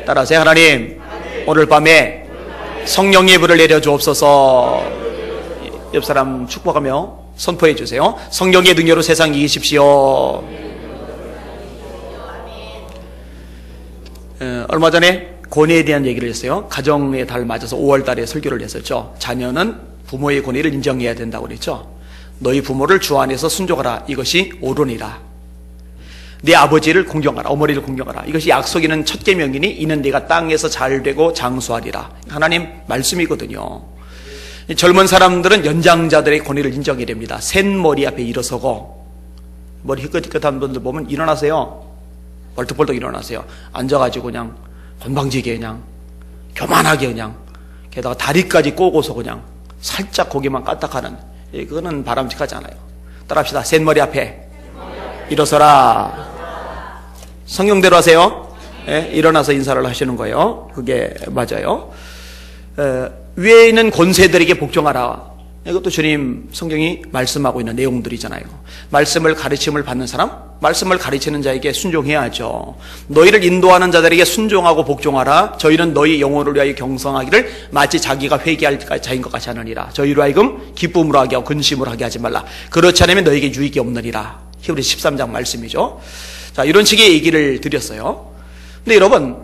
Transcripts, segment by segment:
따라하세요. 하나님, 오늘 밤에 성령의 불을 내려주옵소서. 옆 사람 축복하며 선포해 주세요. 성령의 능력으로 세상 이기십시오. 얼마 전에 권위에 대한 얘기를 했어요. 가정의 달 맞아서 5월 달에 설교를 했었죠. 자녀는 부모의 권위를 인정해야 된다고 그랬죠. 너희 부모를 주 안에서 순종하라. 이것이 옳으니라. 네 아버지를 공경하라. 어머니를 공경하라. 이것이 약속 있는 첫 계명이니 이는 네가 땅에서 잘되고 장수하리라. 하나님 말씀이거든요. 젊은 사람들은 연장자들의 권위를 인정해야 됩니다. 센 머리 앞에 일어서고, 머리 희끗희끗한 분들 보면 일어나세요. 벌떡벌떡 일어나세요. 앉아가지고 그냥 건방지게 그냥 교만하게 그냥, 게다가 다리까지 꼬고서 그냥 살짝 고개만 까딱하는, 그거는 바람직하지 않아요. 따라합시다. 센 머리 앞에 일어서라. 성경대로 하세요. 예, 일어나서 인사를 하시는 거예요. 그게 맞아요. 위에 있는 권세들에게 복종하라. 이것도 주님 성경이 말씀하고 있는 내용들이잖아요. 말씀을 가르침을 받는 사람, 말씀을 가르치는 자에게 순종해야죠. 너희를 인도하는 자들에게 순종하고 복종하라. 저희는 너희 영혼을 위하여 경성하기를 마치 자기가 회개할 자인 것 같이 하느니라. 저희로 하여금 기쁨으로 하게 하고 근심으로 하게 하지 말라. 그렇지 않으면 너희에게 유익이 없느니라. 히브리서 13장 말씀이죠. 자, 이런 식의 얘기를 드렸어요. 근데 여러분,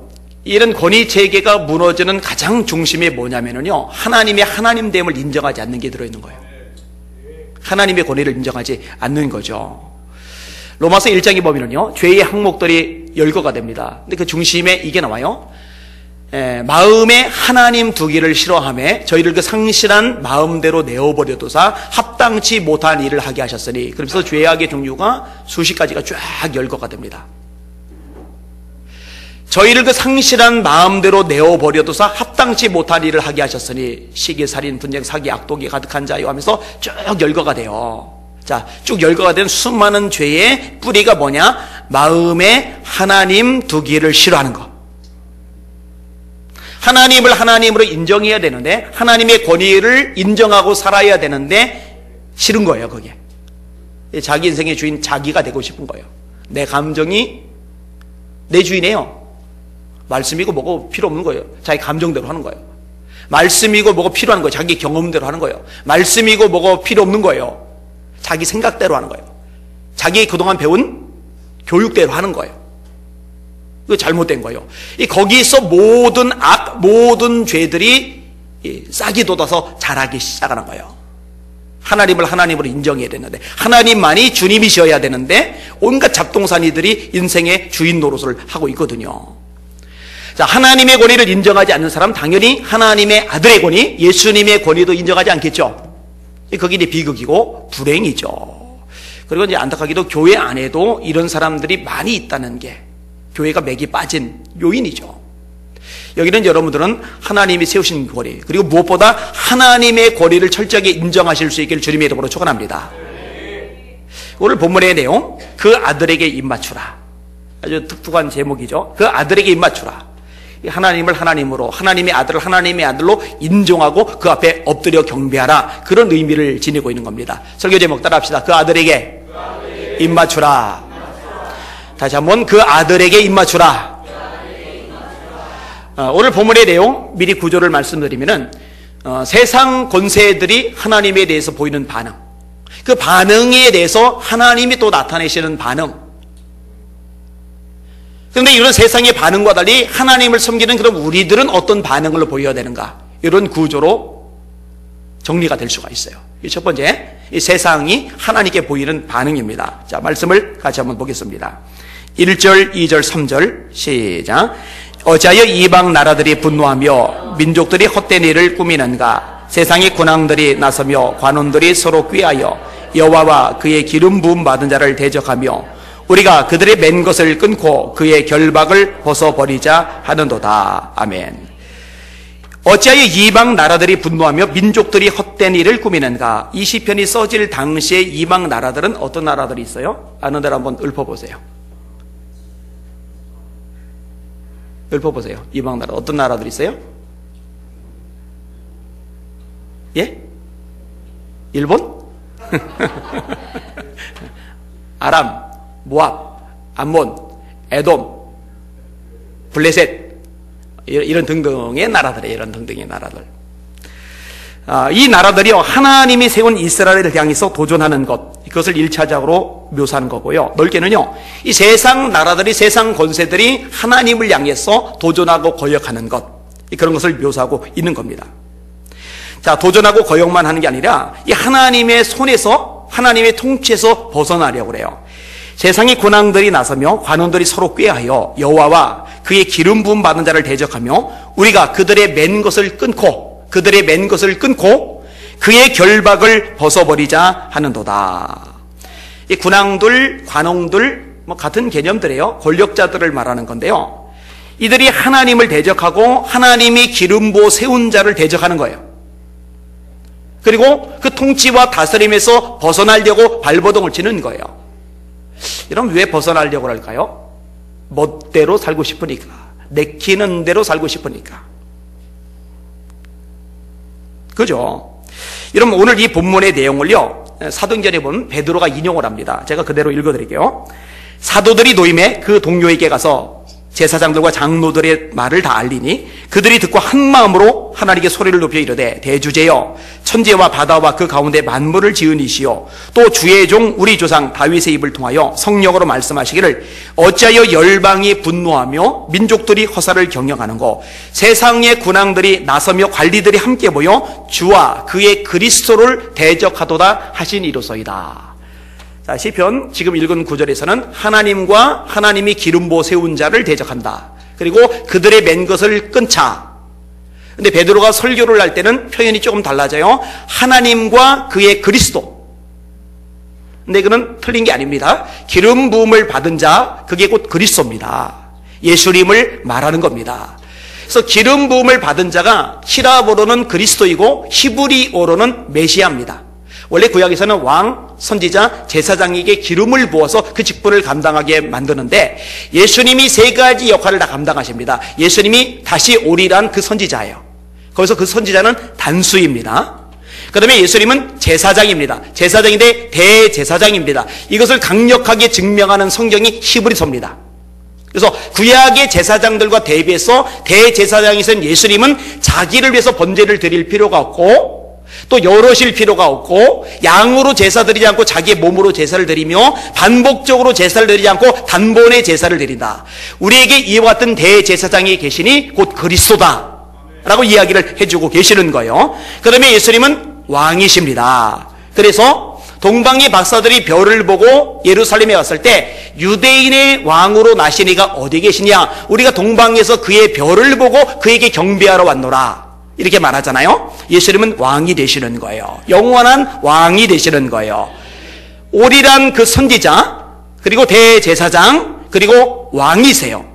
이런 권위 체계가 무너지는 가장 중심이 뭐냐면요, 하나님의 하나님됨을 인정하지 않는 게 들어있는 거예요. 하나님의 권위를 인정하지 않는 거죠. 로마서 1장에 보면요, 죄의 항목들이 열거가 됩니다. 근데 그 중심에 이게 나와요. 마음에 하나님 두기를 싫어하며 저희를 그 상실한 마음대로 내어버려두사 합당치 못한 일을 하게 하셨으니, 그러면서 죄악의 종류가 수십 가지가 쫙 열거가 됩니다. 저희를 그 상실한 마음대로 내어버려두사 합당치 못한 일을 하게 하셨으니 시기, 살인, 분쟁, 사기, 악독이 가득한 자요 하면서 쭉 열거가 돼요. 자, 쭉 열거가 된 수많은 죄의 뿌리가 뭐냐? 마음에 하나님 두기를 싫어하는 거. 하나님을 하나님으로 인정해야 되는데, 하나님의 권위를 인정하고 살아야 되는데 싫은 거예요. 그게 자기 인생의 주인, 자기가 되고 싶은 거예요. 내 감정이 내 주인이에요. 말씀이고 뭐고 필요 없는 거예요. 자기 감정대로 하는 거예요. 말씀이고 뭐고 필요한 거예요. 자기 경험대로 하는 거예요. 말씀이고 뭐고 필요 없는 거예요. 자기 생각대로 하는 거예요. 자기 그동안 배운 교육대로 하는 거예요. 그거 잘못된 거예요. 거기서 모든 모든 죄들이 싹이 돋아서 자라기 시작하는 거예요. 하나님을 하나님으로 인정해야 되는데, 하나님만이 주님이셔야 되는데 온갖 잡동사니들이 인생의 주인 노릇을 하고 있거든요. 자, 하나님의 권위를 인정하지 않는 사람, 당연히 하나님의 아들의 권위, 예수님의 권위도 인정하지 않겠죠. 그게 이제 비극이고 불행이죠. 그리고 이제 안타깝게도 교회 안에도 이런 사람들이 많이 있다는 게 교회가 맥이 빠진 요인이죠. 여기는 여러분들은 하나님이 세우신 권위, 그리고 무엇보다 하나님의 권위를 철저하게 인정하실 수 있기를 주님의 이름으로 축원합니다. 오늘 본문의 내용, 그 아들에게 입맞추라. 아주 특특한 제목이죠. 그 아들에게 입맞추라. 하나님을 하나님으로, 하나님의 아들을 하나님의 아들로 인정하고 그 앞에 엎드려 경배하라. 그런 의미를 지니고 있는 겁니다. 설교 제목 따라합시다. 그 아들에게 입맞추라. 다시 한번, 그 아들에게 입맞추라. 오늘 본문의 내용, 미리 구조를 말씀드리면은, 세상 권세들이 하나님에 대해서 보이는 반응, 그 반응에 대해서 하나님이 또 나타내시는 반응. 그런데 이런 세상의 반응과 달리 하나님을 섬기는 그럼 우리들은 어떤 반응을 보여야 되는가? 이런 구조로 정리가 될 수가 있어요. 첫 번째, 이 세상이 하나님께 보이는 반응입니다. 자, 말씀을 같이 한번 보겠습니다. 1절, 2절, 3절 시작. 어찌하여 이방 나라들이 분노하며 민족들이 헛된 일을 꾸미는가? 세상의 군왕들이 나서며 관원들이 서로 꾀하여 여호와와 그의 기름 부음 받은 자를 대적하며 우리가 그들의 맨 것을 끊고 그의 결박을 벗어버리자 하는도다. 아멘. 어찌하여 이방 나라들이 분노하며 민족들이 헛된 일을 꾸미는가? 이 시편이 써질 당시에 이방 나라들은 어떤 나라들이 있어요? 아는 대로 한번 읊어보세요. 읊어보세요. 이방 나라 어떤 나라들이 있어요? 예? 일본? 아람, 모압, 암몬, 에돔, 블레셋, 이런 등등의 나라들이에요. 이런 등등의 나라들. 이 나라들이요, 하나님이 세운 이스라엘을 향해서 도전하는 것, 그것을 1차적으로 묘사하는 거고요. 넓게는요, 이 세상 나라들이, 세상 권세들이 하나님을 향해서 도전하고 거역하는 것, 그런 것을 묘사하고 있는 겁니다. 자, 도전하고 거역만 하는 게 아니라 이 하나님의 손에서, 하나님의 통치에서 벗어나려고 그래요. 세상의 군왕들이 나서며 관원들이 서로 꾀하여 여호와와 그의 기름 부음 받은 자를 대적하며 우리가 그들의 맨 것을 끊고 그의 결박을 벗어버리자 하는도다. 이 군왕들, 관원들 같은 개념들이에요. 권력자들을 말하는 건데요. 이들이 하나님을 대적하고 하나님이 기름 부어 세운 자를 대적하는 거예요. 그리고 그 통치와 다스림에서 벗어나려고 발버둥을 치는 거예요. 여러분, 왜 벗어나려고 할까요? 멋대로 살고 싶으니까, 내키는 대로 살고 싶으니까. 그죠? 여러분, 오늘 이 본문의 내용을요, 사도행전에 보면 베드로가 인용을 합니다. 제가 그대로 읽어드릴게요. 사도들이 노임에 그 동료에게 가서 제사장들과 장로들의 말을 다 알리니 그들이 듣고 한 마음으로 하나님께 소리를 높여 이르되, 대주제여, 천지와 바다와 그 가운데 만물을 지은 이시여, 또 주의 종 우리 조상 다윗의 입을 통하여 성령으로 말씀하시기를 어찌하여 열방이 분노하며 민족들이 허사를 경영하는고 세상의 군왕들이 나서며 관리들이 함께 모여 주와 그의 그리스도를 대적하도다 하시니로소이다. 자, 시편 지금 읽은 구절에서는 하나님과 하나님이 기름 부어 세운 자를 대적한다. 그리고 그들의 맨 것을 끊자. 근데 베드로가 설교를 할 때는 표현이 조금 달라져요. 하나님과 그의 그리스도. 근데 그건 틀린 게 아닙니다. 기름 부음을 받은 자, 그게 곧 그리스도입니다. 예수님을 말하는 겁니다. 그래서 기름 부음을 받은 자가 히라보로는 그리스도이고 히브리어로는 메시아입니다. 원래 구약에서는 왕, 선지자, 제사장에게 기름을 부어서 그 직분을 감당하게 만드는데 예수님이 세 가지 역할을 다 감당하십니다. 예수님이 다시 오리란 그 선지자예요. 거기서 그 선지자는 단수입니다. 그 다음에 예수님은 제사장입니다. 제사장인데 대제사장입니다. 이것을 강력하게 증명하는 성경이 히브리서입니다. 그래서 구약의 제사장들과 대비해서 대제사장이신 예수님은 자기를 위해서 번제를 드릴 필요가 없고 또 여럿일 필요가 없고 양으로 제사 드리지 않고 자기의 몸으로 제사를 드리며 반복적으로 제사를 드리지 않고 단번에 제사를 드린다. 우리에게 이와 같은 대제사장이 계시니 곧 그리스도다 라고 이야기를 해주고 계시는 거예요. 그 다음에 예수님은 왕이십니다. 그래서 동방의 박사들이 별을 보고 예루살렘에 왔을 때 유대인의 왕으로 나시니가 어디 계시냐, 우리가 동방에서 그의 별을 보고 그에게 경배하러 왔노라 이렇게 말하잖아요. 예수님은 왕이 되시는 거예요. 영원한 왕이 되시는 거예요. 오리란 그 선지자, 그리고 대제사장, 그리고 왕이세요.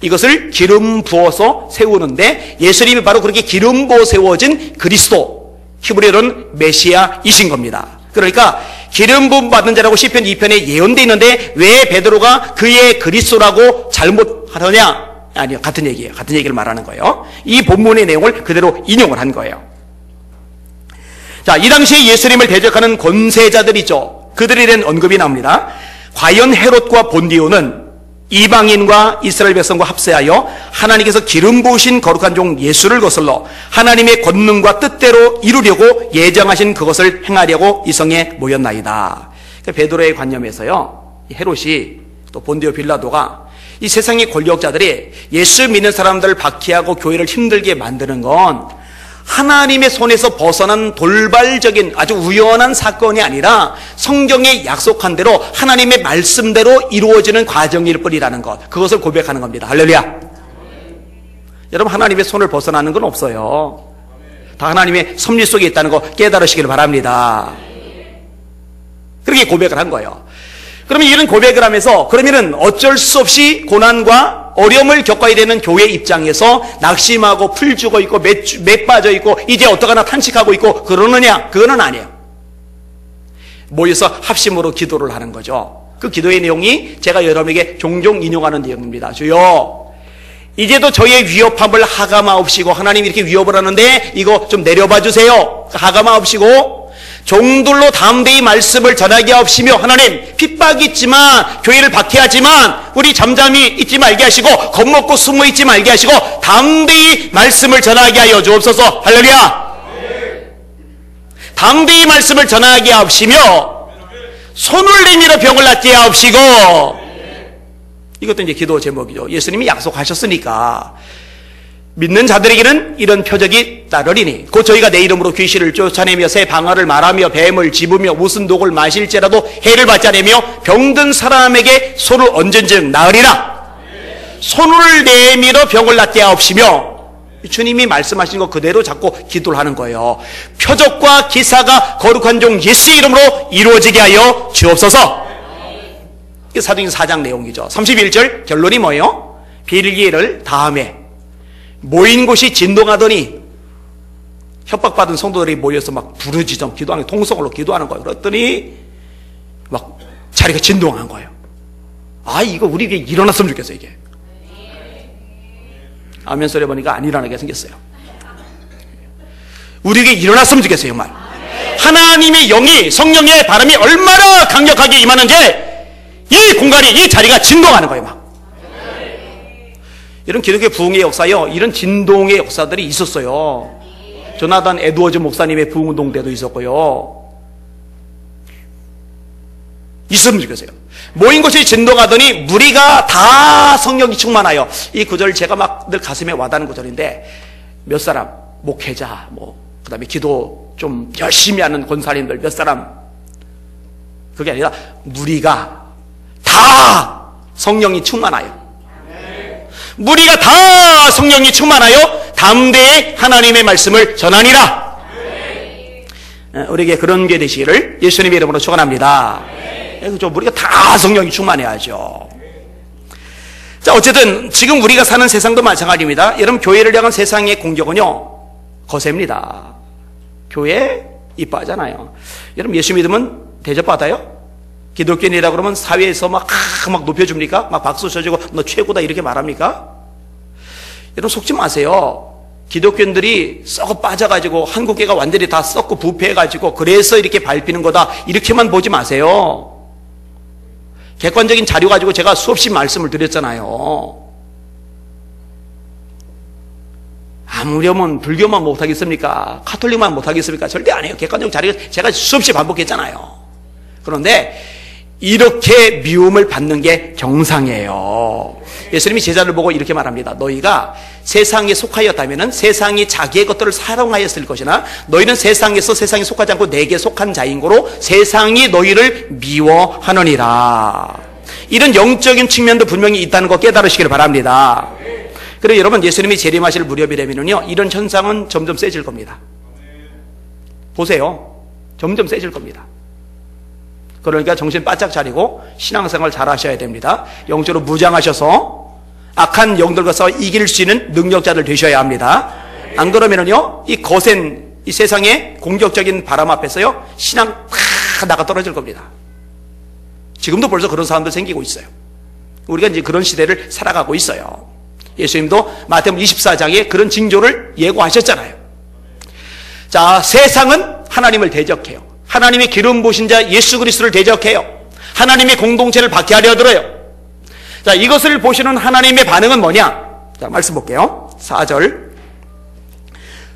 이것을 기름 부어서 세우는데 예수님이 바로 그렇게 기름 부어 세워진 그리스도, 히브리어로는 메시아이신 겁니다. 그러니까 기름 부음 받은 자라고 시편 2편에 예언되어 있는데 왜 베드로가 그의 그리스도라고 잘못하느냐? 아니요, 같은 얘기예요. 같은 얘기를 말하는 거예요. 이 본문의 내용을 그대로 인용을 한 거예요. 자, 이 당시에 예수님을 대적하는 권세자들이죠. 그들에 대한 언급이 나옵니다. 과연 헤롯과 본디오는 이방인과 이스라엘 백성과 합세하여 하나님께서 기름 부으신 거룩한 종 예수를 거슬러 하나님의 권능과 뜻대로 이루려고 예정하신 그것을 행하려고 이 성에 모였나이다. 베드로의 관념에서요, 헤롯이 또 본디오 빌라도가 이 세상의 권력자들이 예수 믿는 사람들을 박해하고 교회를 힘들게 만드는 건 하나님의 손에서 벗어난 돌발적인 아주 우연한 사건이 아니라 성경에 약속한 대로 하나님의 말씀대로 이루어지는 과정일 뿐이라는 것, 그것을 고백하는 겁니다. 할렐루야. 여러분, 하나님의 손을 벗어나는 건 없어요. 다 하나님의 섭리 속에 있다는 거 깨달으시길 바랍니다. 그렇게 고백을 한 거예요. 그러면 이런 고백을 하면서 그러면은 어쩔 수 없이 고난과 어려움을 겪어야 되는 교회 입장에서 낙심하고 풀 죽어 있고 맥 빠져 있고 이제 어떡하나 탄식하고 있고 그러느냐? 그거는 아니에요. 모여서 합심으로 기도를 하는 거죠. 그 기도의 내용이 제가 여러분에게 종종 인용하는 내용입니다. 주여, 이제도 저의 위협함을 하가마옵시고, 하나님이 이렇게 위협을 하는데 이거 좀 내려봐 주세요. 하가마옵시고, 종들로 담대히 말씀을 전하게 하옵시며 하나님 핍박이 있지만 교회를 박해하지만 우리 잠잠히 있지 말게 하시고 겁먹고 숨어 있지 말게 하시고 담대히 말씀을 전하게 하여 주옵소서. 할렐루야. 담대히 말씀을 전하게 하옵시며 손을 내밀어 병을 낫게 하옵시고. 이것도 이제 기도 제목이죠. 예수님이 약속하셨으니까 믿는 자들에게는 이런 표적이 따르리니 곧 저희가 내 이름으로 귀신을 쫓아내며 새 방언을 말하며 뱀을 집으며 무슨 독을 마실지라도 해를 받지 않으며 병든 사람에게 손을 얹은즉 나으리라. 손을 내밀어 병을 낫게 하옵시며 주님이 말씀하신 거 그대로 자꾸 기도를 하는 거예요. 표적과 기사가 거룩한 종 예수의 이름으로 이루어지게 하여 주옵소서. 이게 사도행전 4장 내용이죠. 31절 결론이 뭐예요? 빌기를 다음에 모인 곳이 진동하더니 협박받은 성도들이 모여서 막 부르짖어 기도하는 통성으로 기도하는 거예요. 그랬더니 막 자리가 진동한 거예요. 아, 이거 우리에게 일어났으면 좋겠어요. 이게 아멘 소리 보니까 안 일어나게 생겼어요. 우리에게 일어났으면 좋겠어요. 정말 하나님의 영이 성령의 바람이 얼마나 강력하게 임하는지 이 공간이 이 자리가 진동하는 거예요. 막 이런 기독교 부흥의 역사요, 이런 진동의 역사들이 있었어요. 조나단 에드워즈 목사님의 부흥운동 때도 있었고요. 있으면 좋겠어요. 모인 곳이 진동하더니 무리가 다 성령이 충만하여. 이 구절 제가 막 늘 가슴에 와닿는 구절인데 몇 사람 목회자 그 다음에 기도 좀 열심히 하는 권사님들 몇 사람, 그게 아니라 무리가 다 성령이 충만하여, 무리가 다 성령이 충만하여 담대히 하나님의 말씀을 전하니라. 우리에게 그런 게 되시기를 예수님의 이름으로 축원합니다. 그렇죠? 우리가 다 성령이 충만해야죠. 자, 어쨌든 지금 우리가 사는 세상도 마찬가지입니다. 여러분, 교회를 향한 세상의 공격은요 거셉니다. 교회 이뻐하잖아요. 여러분, 예수 믿으면 대접받아요? 기독교인이라 그러면 사회에서 막 높여줍니까? 막 박수 쳐주고 너 최고다 이렇게 말합니까? 여러분, 속지 마세요. 기독교인들이 썩어 빠져가지고 한국교회가 완전히 다 썩고 부패해가지고 그래서 이렇게 밟히는 거다 이렇게만 보지 마세요. 객관적인 자료 가지고 제가 수없이 말씀을 드렸잖아요. 아무려면 불교만 못하겠습니까? 카톨릭만 못하겠습니까? 절대 안 해요. 객관적 자료 제가 수없이 반복했잖아요. 그런데 이렇게 미움을 받는 게 정상이에요. 예수님이 제자를 보고 이렇게 말합니다. 너희가 세상에 속하였다면 세상이 자기의 것들을 사랑하였을 것이나 너희는 세상에서 세상에 속하지 않고 내게 속한 자인 거로 세상이 너희를 미워하느니라. 이런 영적인 측면도 분명히 있다는 거 깨달으시기를 바랍니다. 그리고 여러분, 예수님이 재림하실 무렵이라면요 이런 현상은 점점 세질 겁니다. 보세요. 점점 세질 겁니다. 그러니까 정신 바짝 차리고 신앙생활 잘 하셔야 됩니다. 영적으로 무장하셔서 악한 영들과 싸워 이길 수 있는 능력자들 되셔야 합니다. 안 그러면은요 이 거센 이 세상의 공격적인 바람 앞에서요 신앙 다 나가 떨어질 겁니다. 지금도 벌써 그런 사람들 생기고 있어요. 우리가 이제 그런 시대를 살아가고 있어요. 예수님도 마태복음 24장에 그런 징조를 예고하셨잖아요. 자, 세상은 하나님을 대적해요. 하나님의 기름 부으신 자 예수 그리스도를 대적해요. 하나님의 공동체를 박해하려 들어요. 자, 이것을 보시는 하나님의 반응은 뭐냐? 자, 말씀 볼게요.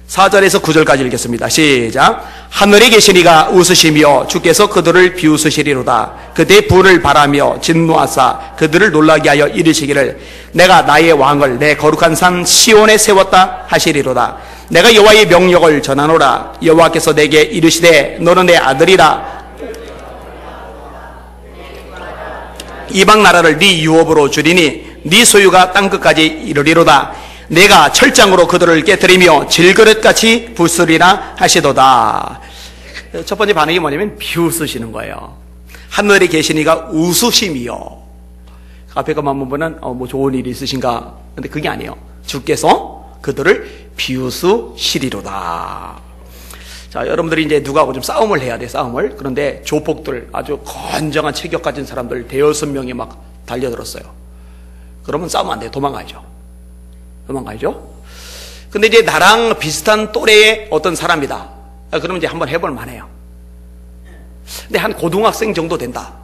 4절에서 9절까지 읽겠습니다. 시작. 하늘에 계신 이가 웃으시며 주께서 그들을 비웃으시리로다. 그대의 불을 바라며 진노하사 그들을 놀라게 하여 이르시기를 내가 나의 왕을 내 거룩한 산 시온에 세웠다 하시리로다. 내가 여호와의 명령을 전하노라. 여호와께서 내게 이르시되 너는 내 아들이라. 이방 나라를 네 유업으로 주리니 네 소유가 땅끝까지 이르리로다. 내가 철장으로 그들을 깨뜨리며 질그릇같이 부수리라 하시도다. 첫 번째 반응이 뭐냐면 비웃으시는 거예요. 하늘에 계신 이가 웃으심이요. 앞에 것만 보면 뭐 좋은 일이 있으신가? 근데 그게 아니에요. 주께서 그들을 비웃으시리로다. 자, 여러분들이 이제 누구하고 좀 싸움을 해야 돼, 싸움을. 그런데 조폭들, 아주 건장한 체격 가진 사람들 대여섯 명이 막 달려들었어요. 그러면 싸우면 안 돼요. 도망가야죠. 근데 이제 나랑 비슷한 또래의 어떤 사람이다. 그러면 이제 한번 해볼 만해요. 근데 한 고등학생 정도 된다.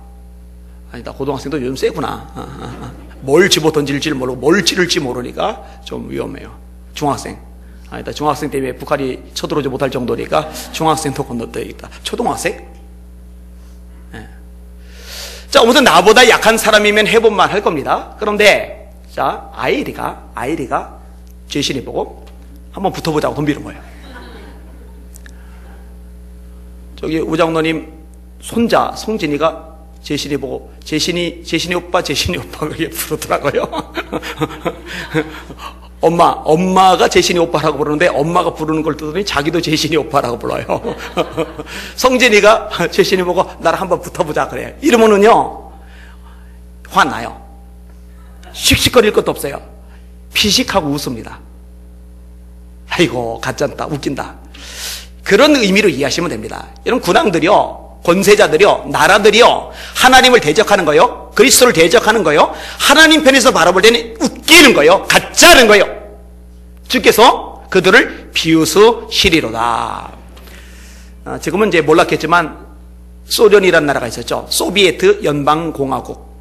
아니다, 고등학생도 요즘 세구나. 뭘 집어 던질지 모르고 뭘 찌를지 모르니까 좀 위험해요. 중학생. 아니다, 중학생 때문에 북한이 쳐들어오지 못할 정도니까 중학생도 건너뛰어야겠다. 초등학생? 네. 자, 아무튼 나보다 약한 사람이면 해본만 할 겁니다. 그런데 자, 아이리가 제신이 보고 한번 붙어보자고 돈 비는 거예요. 저기 우장로님 손자 성진이가 제신이 보고 제신이 오빠 그렇게 부르더라고요. 엄마가 제신이 오빠라고 부르는데 엄마가 부르는 걸 듣더니 자기도 제신이 오빠라고 불러요. 성진이가 제신이 보고 나를 한번 붙어보자 그래요. 이러면은요 화나요. 씩씩거릴 것도 없어요. 피식하고 웃습니다. 아이고 가짜다, 웃긴다. 그런 의미로 이해하시면 됩니다. 이런 군왕들이요, 권세자들이요, 나라들이요, 하나님을 대적하는 거요, 그리스도를 대적하는 거요, 하나님 편에서 바라볼 때는 웃기는 거요, 가짜는 거요. 주께서 그들을 비웃으시리로다. 지금은 이제 몰랐겠지만 소련이라는 나라가 있었죠. 소비에트 연방공화국.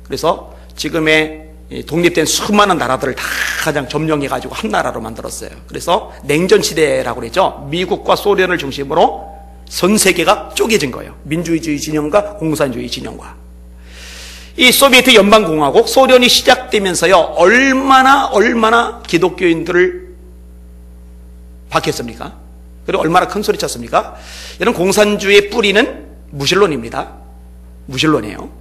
그래서 지금의 독립된 수많은 나라들을 다 가장 점령해가지고 한 나라로 만들었어요. 그래서 냉전시대라고 그랬죠. 미국과 소련을 중심으로 전 세계가 쪼개진 거예요. 민주주의 진영과 공산주의 진영과. 이 소비에트 연방공화국, 소련이 시작되면서요, 얼마나 기독교인들을 박했습니까? 그리고 얼마나 큰 소리 쳤습니까? 이런 공산주의의 뿌리는 무신론입니다. 무신론이에요.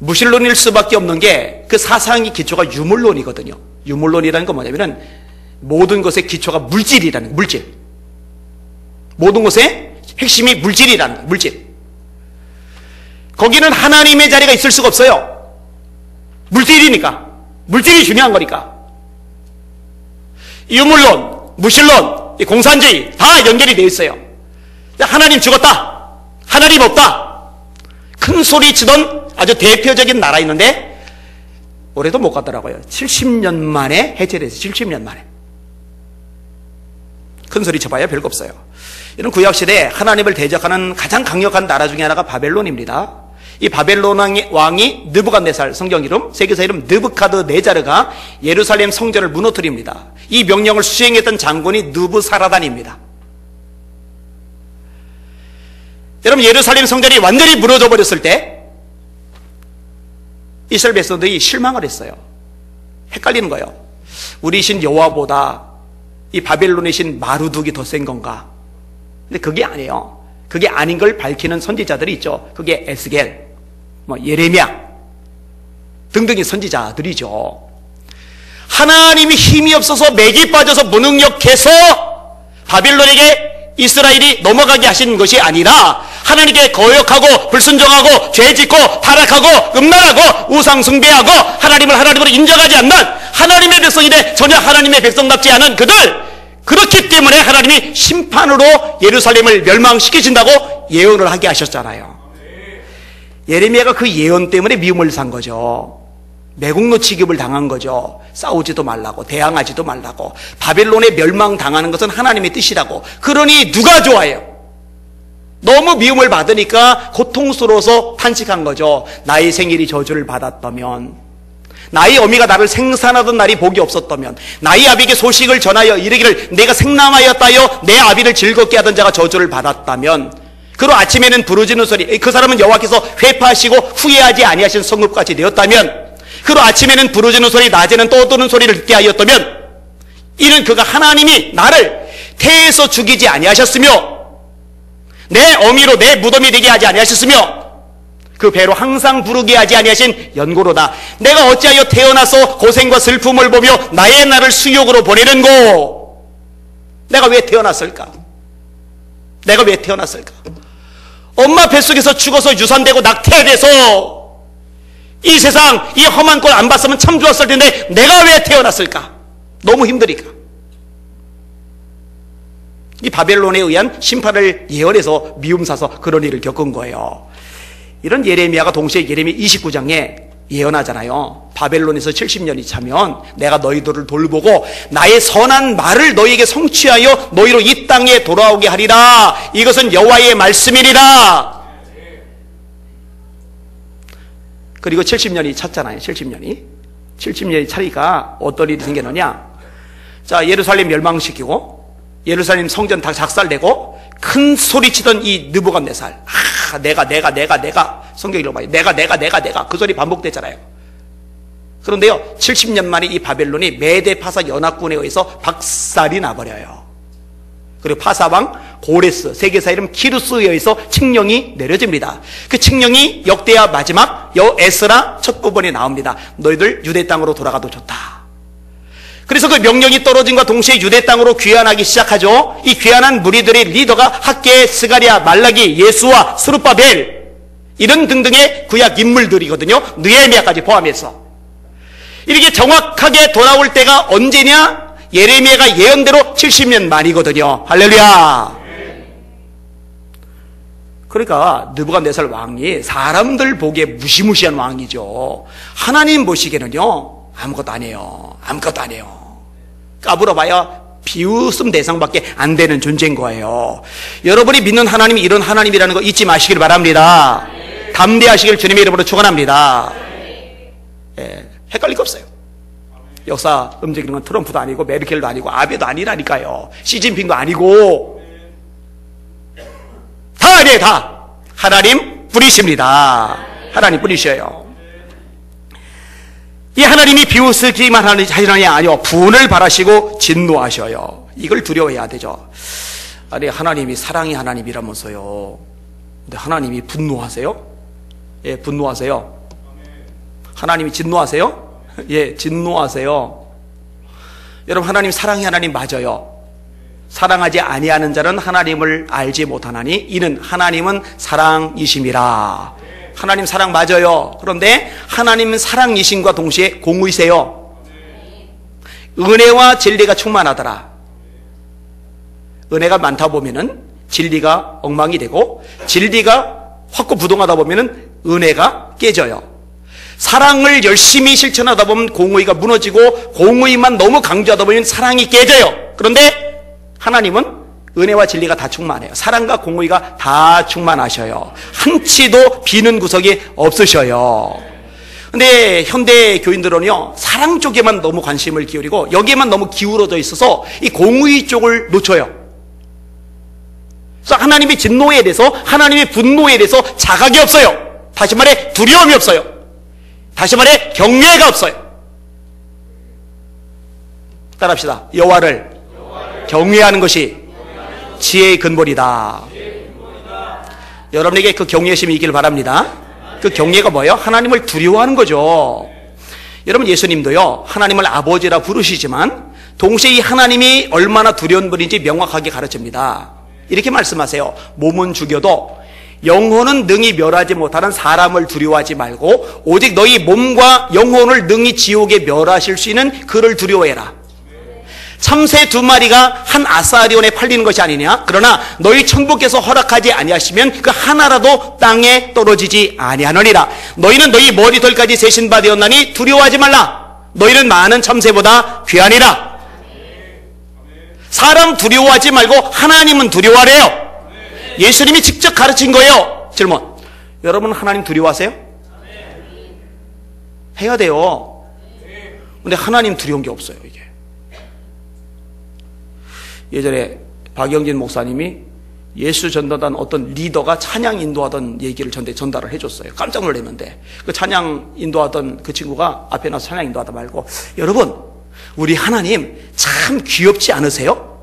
무신론일 수밖에 없는 게 그 사상의 기초가 유물론이거든요. 유물론이라는 건 뭐냐면은 모든 것의 기초가 물질이라는, 물질. 모든 것의 핵심이 물질이라는, 물질. 거기는 하나님의 자리가 있을 수가 없어요. 물질이니까. 물질이 중요한 거니까. 유물론, 무신론, 공산주의 다 연결이 되어 있어요. 하나님 죽었다, 하나님 없다, 큰 소리 치던 아주 대표적인 나라 있는데 올해도 못 갔더라고요. 70년 만에 해체돼서 70년 만에. 큰 소리 쳐봐야 별거 없어요. 이런 구약시대에 하나님을 대적하는 가장 강력한 나라 중에 하나가 바벨론입니다. 이 바벨론 왕이 느부갓네살, 성경 이름, 세계사 이름 느부카드네자르가 예루살렘 성전을 무너뜨립니다. 이 명령을 수행했던 장군이 느부사라단입니다. 여러분, 예루살렘 성전이 완전히 무너져 버렸을 때 이스라엘 백성들이 실망을 했어요. 헷갈리는 거예요. 우리 신 여호와보다 이 바벨론의 신 마루둑이 더 센 건가? 근데 그게 아니에요. 그게 아닌 걸 밝히는 선지자들이 있죠. 그게 에스겔, 예레미야 등등의 선지자들이죠. 하나님이 힘이 없어서 맥이 빠져서 무능력해서 바벨론에게 이스라엘이 넘어가게 하신 것이 아니라 하나님께 거역하고 불순종하고 죄짓고 타락하고 음란하고 우상 숭배하고 하나님을 하나님으로 인정하지 않는 하나님의 백성인데 전혀 하나님의 백성답지 않은 그들, 그렇기 때문에 하나님이 심판으로 예루살렘을 멸망시키신다고 예언을 하게 하셨잖아요. 예레미야가 그 예언 때문에 미움을 산 거죠. 매국노 취급을 당한 거죠. 싸우지도 말라고, 대항하지도 말라고, 바벨론에 멸망당하는 것은 하나님의 뜻이라고. 그러니 누가 좋아해요? 너무 미움을 받으니까 고통스러워서 탄식한 거죠. 나의 생일이 저주를 받았다면, 나의 어미가 나를 생산하던 날이 복이 없었다면, 나의 아비에게 소식을 전하여 이르기를 내가 생남하였다여 내 아비를 즐겁게 하던 자가 저주를 받았다면, 그리고 아침에는 부르짖는 소리, 그 사람은 여호와께서 회파하시고 후회하지 아니하신 성읍같이 되었다면, 그리고 아침에는 부르짖는 소리, 낮에는 떠드는 소리를 듣게 하였다면, 이는 그가 하나님이 나를 태에서 죽이지 아니하셨으며 내 어미로 내 무덤이 되게 하지 아니하셨으며 그 배로 항상 부르게 하지 아니하신 연고로다. 내가 어찌하여 태어나서 고생과 슬픔을 보며 나의 날을 수욕으로 보내는고? 내가 왜 태어났을까? 내가 왜 태어났을까? 엄마 뱃속에서 죽어서 유산되고 낙태돼서 이 세상 이 험한 꼴 안 봤으면 참 좋았을 텐데 내가 왜 태어났을까? 너무 힘드니까. 이 바벨론에 의한 심판을 예언해서 미움 사서 그런 일을 겪은 거예요. 이런 예레미야가 동시에 예레미야 29장에 예언하잖아요. 바벨론에서 70년이 차면 내가 너희들을 돌보고 나의 선한 말을 너희에게 성취하여 너희로 이 땅에 돌아오게 하리라. 이것은 여호와의 말씀이리라. 그리고 70년이 찼잖아요. 70년이 차니까 어떤 일이 생겼느냐. 자, 예루살렘 멸망시키고 예루살렘 성전 다 작살내고 큰 소리치던 이 느부갓네살. 내가 성경 읽어봐요. 내가 그 소리 반복되잖아요. 그런데요, 70년 만에 이 바벨론이 메데 파사 연합군에 의해서 박살이 나버려요. 그리고 파사왕 고레스, 세계사 이름 키루스에 의해서 칙령이 내려집니다. 그 칙령이 역대하 마지막 에스라 첫 부분에 나옵니다. 너희들 유대 땅으로 돌아가도 좋다. 그래서 그 명령이 떨어진과 동시에 유대 땅으로 귀환하기 시작하죠. 이 귀환한 무리들의 리더가 학개, 스가랴, 말라기, 예수와 스룹바벨 이런 등등의 구약 인물들이거든요. 느헤미야까지 포함해서. 이렇게 정확하게 돌아올 때가 언제냐? 예레미야가 예언대로 70년 만이거든요. 할렐루야. 그러니까 느부갓네살 왕이 사람들 보기에 무시무시한 왕이죠. 하나님 보시기에는요, 아무것도 아니에요. 까불어봐야 비웃음 대상밖에 안 되는 존재인 거예요. 여러분이 믿는 하나님이 이런 하나님이라는 거 잊지 마시길 바랍니다. 담대하시길 주님의 이름으로 축원합니다. 예, 헷갈릴 거 없어요. 역사 움직이는 건 트럼프도 아니고 메르켈도 아니고 아베도 아니라니까요. 시진핑도 아니고 다 아니에요. 다 하나님 뿐이십니다. 하나님 뿐이셔요. 이 하나님이 비웃기만 하시는 게 아니요, 분을 바라시고 진노하셔요. 이걸 두려워해야 되죠. 아니, 하나님이 사랑의 하나님이라면서요. 근데 하나님이 분노하세요? 예, 분노하세요. 하나님이 진노하세요? 예, 진노하세요. 여러분, 하나님 사랑의 하나님 맞아요. 사랑하지 아니하는 자는 하나님을 알지 못하나니 이는 하나님은 사랑이심이라. 하나님 사랑 맞아요. 그런데 하나님은 사랑이심과 동시에 공의세요. 은혜와 진리가 충만하더라. 은혜가 많다 보면은 진리가 엉망이 되고, 진리가 확고부동하다 보면은 은혜가 깨져요. 사랑을 열심히 실천하다 보면 공의가 무너지고, 공의만 너무 강조하다 보면 사랑이 깨져요. 그런데 하나님은 은혜와 진리가 다 충만해요. 사랑과 공의가 다 충만하셔요. 한치도 비는 구석이 없으셔요. 근데 현대 교인들은요, 사랑 쪽에만 너무 관심을 기울이고 여기에만 너무 기울어져 있어서 이 공의 쪽을 놓쳐요. 그래서 하나님의 진노에 대해서, 하나님의 분노에 대해서 자각이 없어요. 다시 말해 두려움이 없어요. 다시 말해 경외가 없어요. 따라합시다. 여호와를 경외하는 것이 지혜의 근본이다. 여러분에게 그 경외심이 있길 바랍니다. 그 경외가 뭐예요? 하나님을 두려워하는 거죠. 여러분, 예수님도요, 하나님을 아버지라 부르시지만 동시에 이 하나님이 얼마나 두려운 분인지 명확하게 가르칩니다. 이렇게 말씀하세요. 몸은 죽여도 영혼은 능히 멸하지 못하는 사람을 두려워하지 말고 오직 너희 몸과 영혼을 능히 지옥에 멸하실 수 있는 그를 두려워해라. 참새 2마리가 한 아사리온에 팔리는 것이 아니냐? 그러나 너희 천부께서 허락하지 아니하시면 그 하나라도 땅에 떨어지지 아니하느니라. 너희는 너희 머리털까지 세신 바 되었나니 두려워하지 말라. 너희는 많은 참새보다 귀하니라. 사람 두려워하지 말고 하나님은 두려워하래요. 예수님이 직접 가르친 거예요. 질문, 여러분 하나님 두려워하세요? 해야 돼요. 근데 하나님 두려운 게 없어요. 이게 예전에 박영진 목사님이 예수 전도단 어떤 리더가 찬양 인도하던 얘기를 저한테 전달을 해줬어요. 깜짝 놀랐는데 그 찬양 인도하던 그 친구가 앞에 나서 찬양 인도하다 말고, 여러분 우리 하나님 참 귀엽지 않으세요?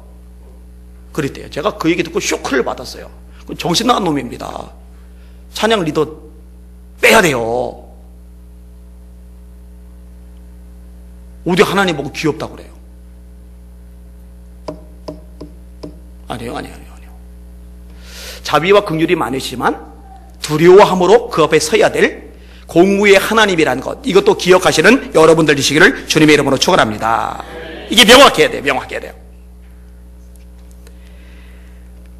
그랬대요. 제가 그 얘기 듣고 쇼크를 받았어요. 정신 나간 놈입니다. 찬양 리더 빼야 돼요. 어디 하나님 보고 귀엽다고 그래요? 아니에요. 자비와 긍휼이 많으시지만 두려워함으로 그 앞에 서야 될 공의의 하나님이라는 것, 이것도 기억하시는 여러분들 되시기를 주님의 이름으로 축원합니다. 이게 명확해야 돼요.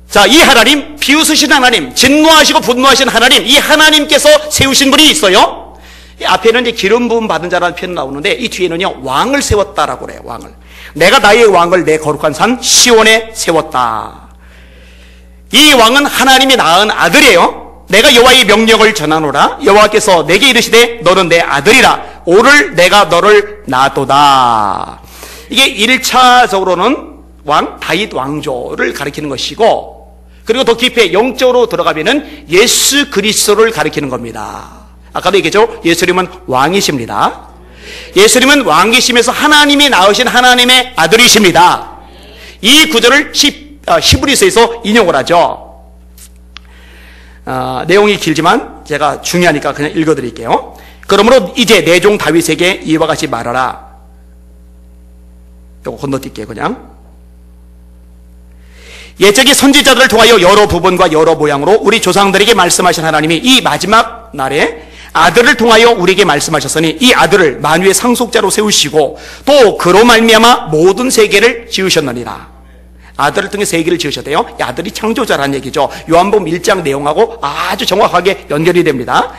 자, 이 하나님, 비웃으신 하나님, 진노하시고 분노하신 하나님, 이 하나님께서 세우신 분이 있어요. 이 앞에는 이제 기름 부음 받은 자라는 표현 나오는데 이 뒤에는요 왕을 세웠다라고 그래요. 왕을. 내가 나의 왕을 내 거룩한 산 시온에 세웠다. 이 왕은 하나님이 낳은 아들이에요. 내가 여호와의 명령을 전하노라. 여호와께서 내게 이르시되 너는 내 아들이라. 오늘 내가 너를 낳았도다. 이게 1차적으로는 왕 다윗 왕조를 가리키는 것이고, 그리고 더 깊이 영적으로 들어가면은 예수 그리스도를 가리키는 겁니다. 아까도 얘기했죠. 예수님은 왕이십니다. 예수님은 왕이시면서 하나님이 낳으신 하나님의 아들이십니다. 이 구절을 히브리서에서 인용을 하죠. 내용이 길지만 제가 중요하니까 그냥 읽어드릴게요. 그러므로 이제 내 종 다윗에게 이와 같이 말하라. 이거 건너뛸게요. 그냥. 옛적의 선지자들을 통하여 여러 부분과 여러 모양으로 우리 조상들에게 말씀하신 하나님이 이 마지막 날에 아들을 통하여 우리에게 말씀하셨으니 이 아들을 만유의 상속자로 세우시고 또 그로 말미암아 모든 세계를 지으셨느니라. 아들을 통해 세계를 지으셨대요. 이 아들이 창조자라는 얘기죠. 요한복음 1장 내용하고 아주 정확하게 연결이 됩니다.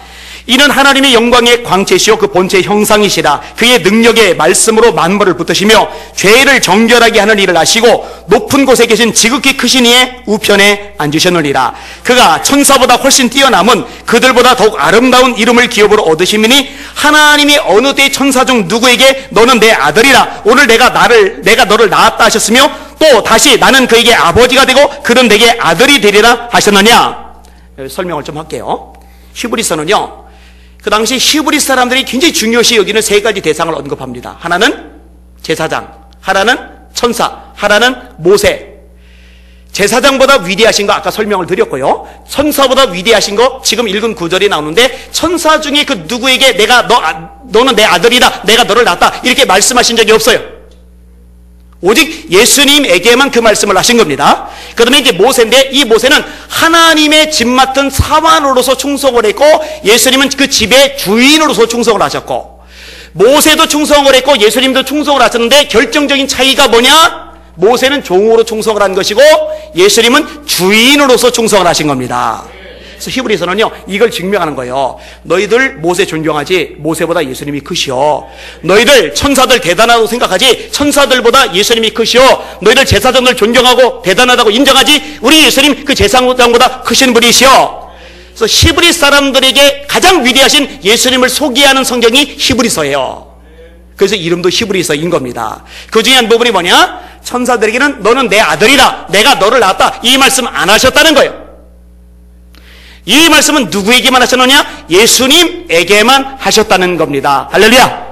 이는 하나님의 영광의 광채시요 그 본체의 형상이시라. 그의 능력의 말씀으로 만물을 붙드시며 죄를 정결하게 하는 일을 하시고 높은 곳에 계신 지극히 크신 이의 우편에 앉으셨느니라. 그가 천사보다 훨씬 뛰어남은 그들보다 더욱 아름다운 이름을 기업으로 얻으시니 하나님이 어느 때의 천사 중 누구에게 너는 내 아들이라. 오늘 내가 너를 낳았다 하셨으며 또 다시 나는 그에게 아버지가 되고 그는 내게 아들이 되리라 하셨느냐. 설명을 좀 할게요. 히브리서는요, 그 당시 히브리 사람들이 굉장히 중요시 여기는 세 가지 대상을 언급합니다. 하나는 제사장, 하나는 천사, 하나는 모세. 제사장보다 위대하신 거 아까 설명을 드렸고요. 천사보다 위대하신 거 지금 읽은 구절이 나오는데 천사 중에 그 누구에게 너는 내 아들이다, 내가 너를 낳았다 이렇게 말씀하신 적이 없어요. 오직 예수님에게만 그 말씀을 하신 겁니다. 그 다음에 이제 모세인데 이 모세는 하나님의 집 맡은 사환으로서 충성을 했고 예수님은 그 집의 주인으로서 충성을 하셨고, 모세도 충성을 했고 예수님도 충성을 하셨는데 결정적인 차이가 뭐냐? 모세는 종으로 충성을 한 것이고 예수님은 주인으로서 충성을 하신 겁니다. 그래서 히브리서는요 이걸 증명하는 거예요. 너희들 모세 존경하지 모세보다 예수님이 크시오. 너희들 천사들 대단하다고 생각하지 천사들보다 예수님이 크시오. 너희들 제사장들 존경하고 대단하다고 인정하지 우리 예수님 그 제사장보다 크신 분이시오. 그래서 히브리 사람들에게 가장 위대하신 예수님을 소개하는 성경이 히브리서예요. 그래서 이름도 히브리서인 겁니다. 그 중에 한 부분이 뭐냐? 천사들에게는 너는 내 아들이라, 내가 너를 낳았다, 이 말씀 안 하셨다는 거예요. 이 말씀은 누구에게만 하셨느냐? 예수님에게만 하셨다는 겁니다. 할렐루야.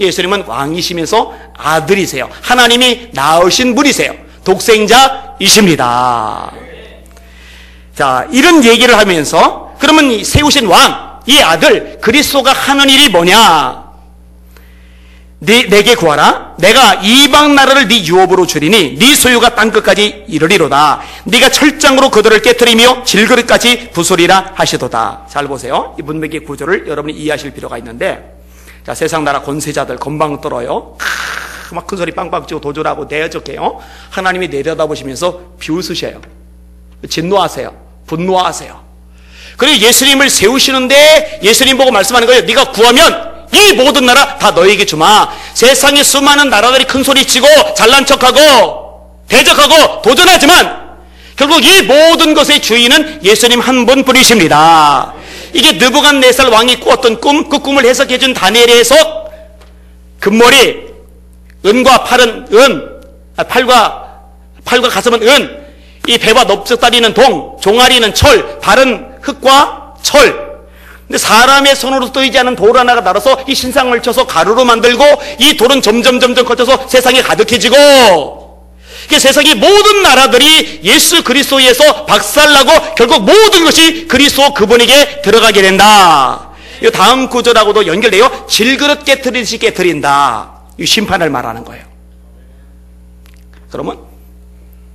예수님은 왕이시면서 아들이세요. 하나님이 낳으신 분이세요. 독생자이십니다. 자, 이런 얘기를 하면서 그러면 세우신 왕, 이 아들 그리스도가 하는 일이 뭐냐? 내게 구하라. 내가 이방 나라를 네 유업으로 주리니 네 소유가 땅끝까지 이르리로다. 네가 철장으로 그들을 깨트리며 질그릇까지 부수리라 하시도다. 잘 보세요. 이 문맥의 구조를 여러분이 이해하실 필요가 있는데, 자, 세상 나라 권세자들 건방 떨어요. 막 큰 소리 빵빵 치고 도전하고 대적해요. 하나님이 내려다보시면서 비웃으셔요. 진노하세요. 분노하세요. 그리고 예수님을 세우시는데 예수님 보고 말씀하는 거예요. 네가 구하면 이 모든 나라 다 너에게 주마. 세상의 수많은 나라들이 큰 소리치고 잘난 척하고 대적하고 도전하지만 결국 이 모든 것의 주인은 예수님 한 분뿐이십니다. 이게 느부갓네살 왕이 꾸었던 꿈, 그 꿈을 해석해 준 다니엘의 해석. 금머리, 은과 팔은 은, 팔과 가슴은 은, 이 배와 넓적다리는 동, 종아리는 철, 발은 흑과 철. 근데 사람의 손으로 떠이지 않은 돌 하나가 날아서 이 신상을 쳐서 가루로 만들고 이 돌은 점점 커져서 세상에 가득해지고, 이게 세상의 모든 나라들이 예수 그리스도에서 박살나고 결국 모든 것이 그리스도 그분에게 들어가게 된다. 이 다음 구절하고도 연결돼요. 질그릇 깨트리듯이 깨트린다. 이 심판을 말하는 거예요. 그러면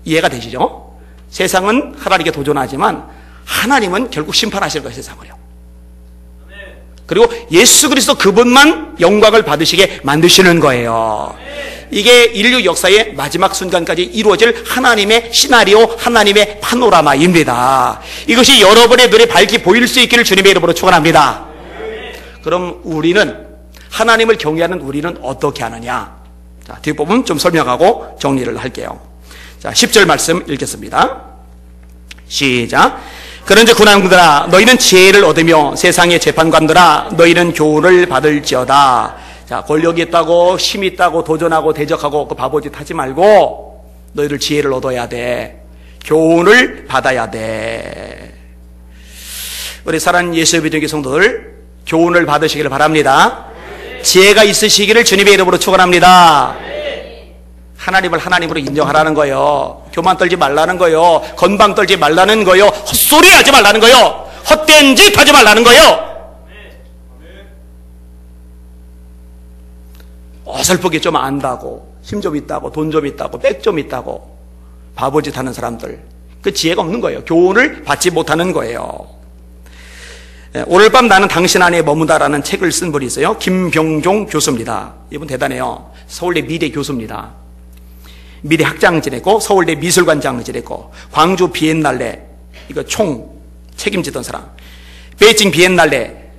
이해가 되시죠? 세상은 하나님께 도전하지만 하나님은 결국 심판하실 거예요, 세상을요. 그리고 예수 그리스도 그분만 영광을 받으시게 만드시는 거예요. 이게 인류 역사의 마지막 순간까지 이루어질 하나님의 시나리오, 하나님의 파노라마입니다. 이것이 여러분의 눈에 밝게 보일 수 있기를 주님의 이름으로 축원합니다. 그럼 우리는, 하나님을 경외하는 우리는 어떻게 하느냐? 자, 뒷부분 좀 설명하고 정리를 할게요. 자, 10절 말씀 읽겠습니다. 시작. 그런즉 군왕들아 너희는 지혜를 얻으며 세상의 재판관들아 너희는 교훈을 받을지어다. 자, 권력이 있다고 힘이 있다고 도전하고 대적하고 그 바보짓 하지 말고 너희들 지혜를 얻어야 돼. 교훈을 받아야 돼. 우리 사랑하는 예수의 믿음의 성도들 교훈을 받으시기를 바랍니다. 지혜가 있으시기를 주님의 이름으로 축원합니다. 하나님을 하나님으로 인정하라는 거예요. 교만 떨지 말라는 거예요. 건방 떨지 말라는 거예요. 헛소리 하지 말라는 거예요. 헛된 짓 하지 말라는 거예요. 어설프게 좀 안다고, 힘 좀 있다고, 돈 좀 있다고, 백 좀 있다고 바보짓 하는 사람들, 그 지혜가 없는 거예요. 교훈을 받지 못하는 거예요. 오늘 밤 나는 당신 안에 머문다라는 책을 쓴 분이 있어요. 김병종 교수입니다. 이분 대단해요. 서울대 미대 교수입니다. 미대 학장 지냈고 서울대 미술관장 지냈고 광주 비엔날레 이거 총 책임지던 사람, 베이징 비엔날레,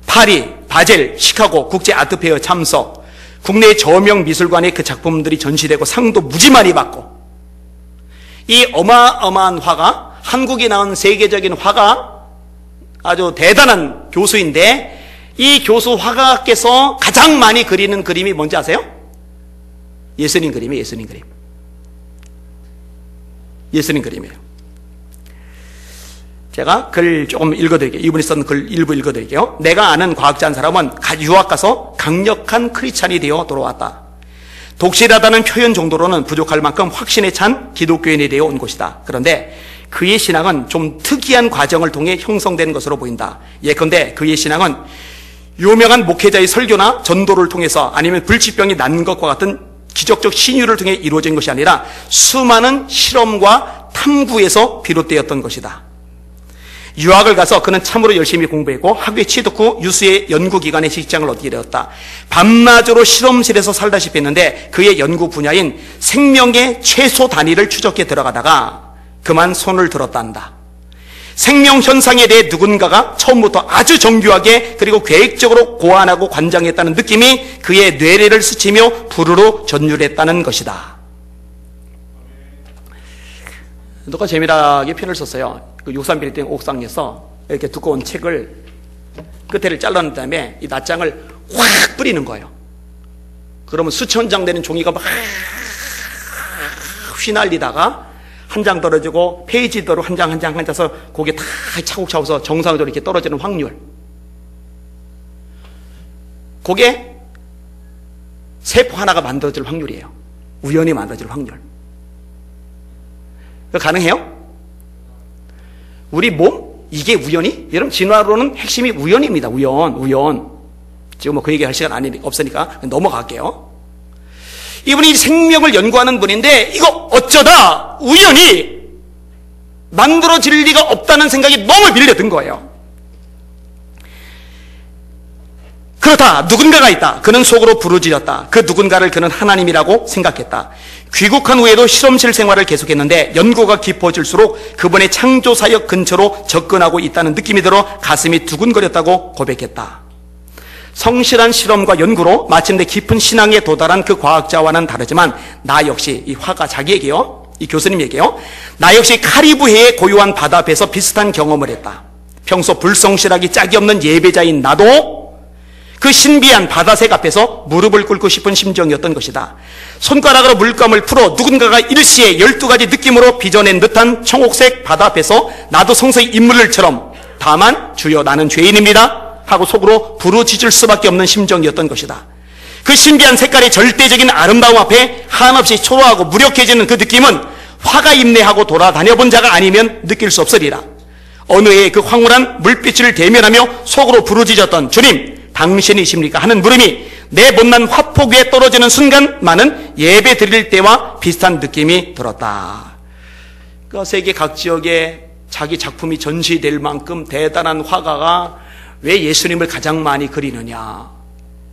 파리, 바젤, 시카고 국제 아트페어 참석, 국내 저명 미술관에 그 작품들이 전시되고 상도 무지 많이 받고, 이 어마어마한 화가, 한국에 나온 세계적인 화가, 아주 대단한 교수인데 이 교수 화가께서 가장 많이 그리는 그림이 뭔지 아세요? 예수님 그림이에요. 예수님 그림. 예수님 그림이에요. 제가 글 조금 읽어드릴게요. 이분이 쓴 글 일부 읽어드릴게요. 내가 아는 과학자 한 사람은 유학 가서 강력한 크리스찬이 되어 돌아왔다. 독실하다는 표현 정도로는 부족할 만큼 확신에 찬 기독교인이 되어 온 것이다. 그런데 그의 신앙은 좀 특이한 과정을 통해 형성된 것으로 보인다. 예컨대 그의 신앙은 유명한 목회자의 설교나 전도를 통해서 아니면 불치병이 난 것과 같은 기적적 신유를 통해 이루어진 것이 아니라 수많은 실험과 탐구에서 비롯되었던 것이다. 유학을 가서 그는 참으로 열심히 공부했고 학위에 취득 후 유수의 연구기관에 직장을 얻게 되었다. 밤낮으로 실험실에서 살다시피 했는데 그의 연구 분야인 생명의 최소 단위를 추적해 들어가다가 그만 손을 들었단다. 생명 현상에 대해 누군가가 처음부터 아주 정교하게 그리고 계획적으로 고안하고 관장했다는 느낌이 그의 뇌리를 스치며 부르르 전율했다는 것이다. 누가 재미나게 표현을 썼어요. 그 63빌딩 옥상에서 이렇게 두꺼운 책을 끝에를 잘라낸 다음에 이 낱장을 확 뿌리는 거예요. 그러면 수천 장 되는 종이가 막 휘날리다가 한 장 떨어지고 페이지대로 한 장 한 장 앉아서 고개 다 차곡차곡서 정상적으로 이렇게 떨어지는 확률, 그게 세포 하나가 만들어질 확률이에요. 우연히 만들어질 확률. 그거 가능해요? 우리 몸? 이게 우연히? 여러분 진화론은 핵심이 우연입니다. 우연. 지금 뭐 그 얘기 할 시간 없으니까 넘어갈게요. 이분이 생명을 연구하는 분인데 이거 어쩌다 우연히 만들어질 리가 없다는 생각이 너무 밀려든 거예요. 그렇다. 누군가가 있다. 그는 속으로 부르짖었다. 그 누군가를 그는 하나님이라고 생각했다. 귀국한 후에도 실험실 생활을 계속했는데 연구가 깊어질수록 그분의 창조사역 근처로 접근하고 있다는 느낌이 들어 가슴이 두근거렸다고 고백했다. 성실한 실험과 연구로 마침내 깊은 신앙에 도달한 그 과학자와는 다르지만 나 역시, 이 화가 자기에게요, 이 교수님에게요, 나 역시 카리브해의 고요한 바다 앞에서 비슷한 경험을 했다. 평소 불성실하기 짝이 없는 예배자인 나도 그 신비한 바다색 앞에서 무릎을 꿇고 싶은 심정이었던 것이다. 손가락으로 물감을 풀어 누군가가 일시에 12가지 느낌으로 빚어낸 듯한 청옥색 바다 앞에서 나도 성서의 인물들처럼 다만 주여 나는 죄인입니다 하고 속으로 부르짖을 수밖에 없는 심정이었던 것이다. 그 신비한 색깔의 절대적인 아름다움 앞에 한없이 초라하고 무력해지는 그 느낌은 화가 임내하고 돌아다녀본 자가 아니면 느낄 수 없으리라. 어느 해에 그 황홀한 물빛을 대면하며 속으로 부르짖었던 주님 당신이십니까 하는 물음이 내 못난 화폭 위에 떨어지는 순간만은 예배 드릴 때와 비슷한 느낌이 들었다. 그 세계 각 지역에 자기 작품이 전시될 만큼 대단한 화가가 왜 예수님을 가장 많이 그리느냐.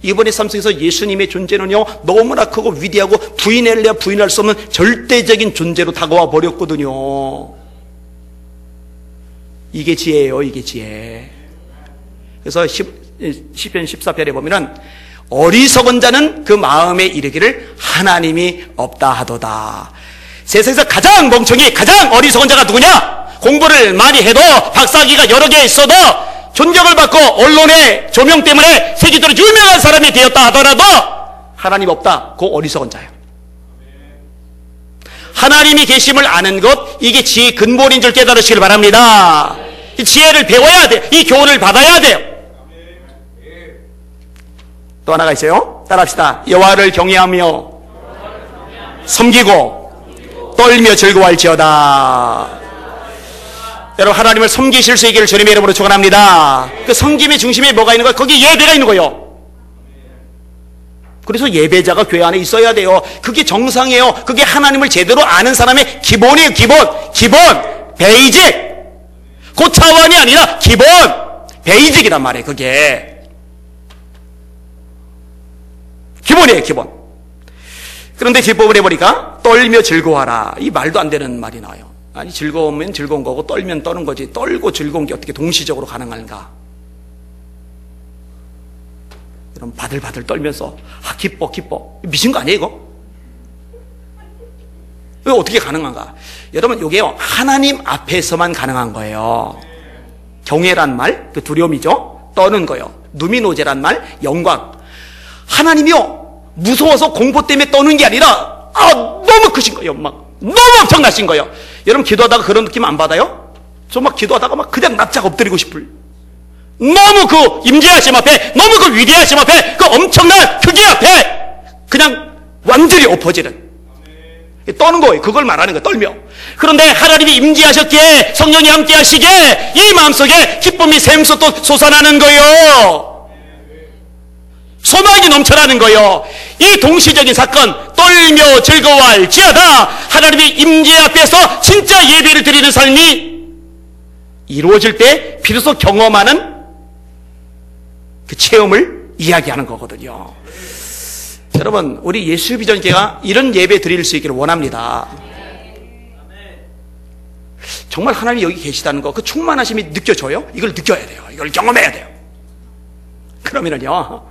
이번의 삶 속에서 예수님의 존재는요 너무나 크고 위대하고 부인할래야 부인할 수 없는 절대적인 존재로 다가와 버렸거든요. 이게 지혜예요. 이게 지혜. 그래서 시편 14편에 보면은 어리석은 자는 그 마음에 이르기를 하나님이 없다 하도다. 세상에서 가장 멍청이, 가장 어리석은 자가 누구냐? 공부를 많이 해도 박사학위가 여러 개 있어도 존경을 받고 언론의 조명 때문에 세계적으로 유명한 사람이 되었다 하더라도 하나님 없다. 그 어리석은 자예요. 하나님이 계심을 아는 것, 이게 지혜의 근본인 줄 깨달으시길 바랍니다. 이 지혜를 배워야 돼요. 이 교훈을 받아야 돼요. 또 하나가 있어요. 따라합시다. 여호와를 경외하며 섬기고 떨며 즐거워할지어다. 여러분, 하나님을 섬기실 수 있기를 주님의 이름으로 축원합니다. 그 섬김의 중심에 뭐가 있는 거예요? 거기 예배가 있는 거예요. 그래서 예배자가 교회 안에 있어야 돼요. 그게 정상이에요. 그게 하나님을 제대로 아는 사람의 기본이에요. 기본 베이직. 고차원이 아니라 기본 베이직이란 말이에요. 그게 기본이에요. 기본. 그런데 뒷부분에 보니까 떨며 즐거워하라. 이 말도 안 되는 말이 나와요. 아니, 즐거우면 즐거운 거고 떨면 떠는 거지, 떨고 즐거운 게 어떻게 동시적으로 가능한가? 여러분, 바들바들 떨면서 기뻐 미친 거 아니에요 이거? 왜 어떻게 가능한가? 여러분, 이게요 하나님 앞에서만 가능한 거예요. 경외란 말, 그 두려움이죠. 떠는 거요. 누미노제란 말, 영광. 하나님이요 무서워서 공포 때문에 떠는 게 아니라 너무 크신 거예요. 막 너무 엄청나신 거예요. 여러분, 기도하다가 그런 느낌 안 받아요? 저 막 기도하다가 막 그냥 납작 엎드리고 싶을, 너무 그 임재하심 앞에, 너무 그 위대하심 앞에, 그 엄청난 크기 앞에 그냥 완전히 엎어지는, 떠는 거예요. 그걸 말하는 거예요. 떨며. 그런데 하나님이 임재하셨기에, 성령이 함께 하시기에 이 마음속에 기쁨이 샘솟 솟아나는 거예요. 소망이 넘쳐나는 거예요. 이 동시적인 사건, 떨며 즐거워할지어다. 하나님의 임재 앞에서 진짜 예배를 드리는 삶이 이루어질 때 비로소 경험하는 그 체험을 이야기하는 거거든요. 여러분, 우리 예수 비전교회가 이런 예배 드릴 수 있기를 원합니다. 정말 하나님이 여기 계시다는 거, 그 충만하심이 느껴져요? 이걸 느껴야 돼요. 이걸 경험해야 돼요. 그러면은요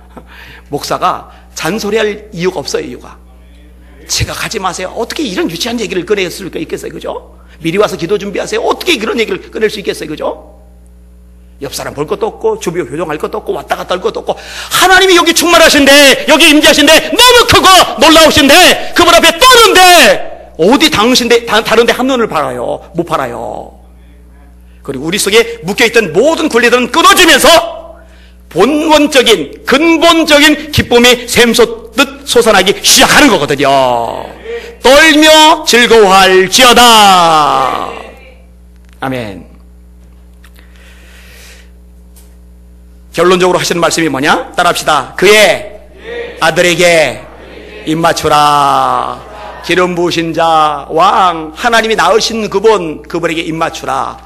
목사가 잔소리할 이유가 없어요. 이유가, 제가 가지 마세요, 어떻게 이런 유치한 얘기를 꺼낼 수 있겠어요? 그죠? 미리 와서 기도 준비하세요, 어떻게 그런 얘기를 꺼낼 수 있겠어요? 그죠? 옆 사람 볼 것도 없고 주변 교정할 것도 없고 왔다 갔다 할 것도 없고, 하나님이 여기 충만하신데, 여기 임재하신데, 너무 크고 놀라우신데, 그분 앞에 떠는데 어디 당신데 다른데 한눈을 팔아요? 못 팔아요. 그리고 우리 속에 묶여있던 모든 굴레들은 끊어지면서 본원적인 근본적인 기쁨이 샘솟듯 솟아나기 시작하는 거거든요. 떨며 즐거워할지어다. 아멘. 결론적으로 하시는 말씀이 뭐냐? 따라합시다. 그의 아들에게 입맞추라. 기름 부으신 자, 왕, 하나님이 낳으신 그분에게 입맞추라.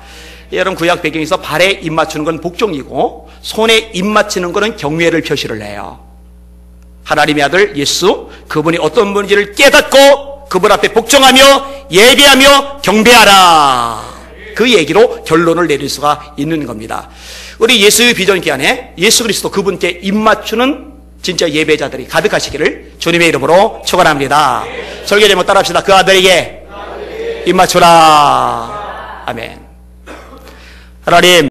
여러분, 구약 배경에서 발에 입맞추는 건 복종이고 손에 입맞추는 것은 경외를 표시를 해요. 하나님의 아들 예수, 그분이 어떤 분인지를 깨닫고 그분 앞에 복종하며 예배하며 경배하라. 그 얘기로 결론을 내릴 수가 있는 겁니다. 우리 예수의 비전기 안에 예수 그리스도 그분께 입맞추는 진짜 예배자들이 가득하시기를 주님의 이름으로 축원합니다. 설교 제목 따라합시다. 그 아들에게 입맞추라. 아멘. 하나님,